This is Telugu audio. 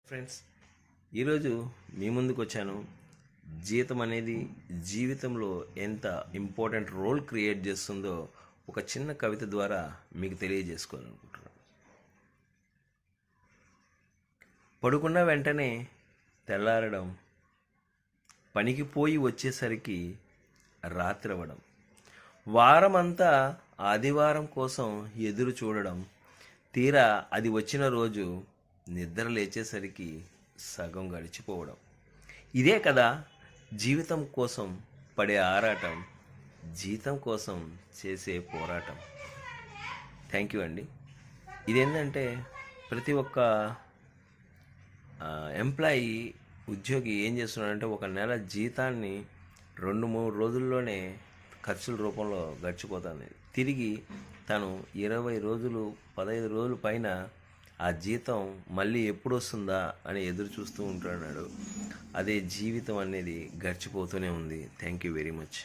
ఫ్రెండ్స్, ఈరోజు మీ ముందుకు వచ్చాను. జీతం అనేది జీవితంలో ఎంత ఇంపార్టెంట్ రోల్ క్రియేట్ చేస్తుందో ఒక చిన్న కవిత ద్వారా మీకు తెలియజేసుకోవాలనుకుంటున్నాను. పడుకున్న వెంటనే తెల్లారడం, పనికి పోయి వచ్చేసరికి రాత్రి అవ్వడం, వారమంతా ఆదివారం కోసం ఎదురు చూడడం, తీరా అది వచ్చిన రోజు నిద్ర లేచేసరికి సగం గడిచిపోవడం. ఇదే కదా జీవితం కోసం పడే ఆరాటం, జీతం కోసం చేసే పోరాటం. థ్యాంక్ యూ అండి. ఇదేంటంటే ప్రతి ఒక్క ఎంప్లాయీ ఉద్యోగి ఏం చేస్తున్నాడంటే ఒక నెల జీతాన్ని 2-3 రోజుల్లోనే ఖర్చుల రూపంలో గడిచిపోతుంది. తిరిగి తను 20 రోజులు 15 రోజుల పైన ఆ జీతం మళ్ళీ ఎప్పుడు వస్తుందా అని ఎదురు చూస్తూ ఉంటున్నాడు. అదే జీవితం అనేది గడిచిపోతూనే ఉంది. Thank you very much.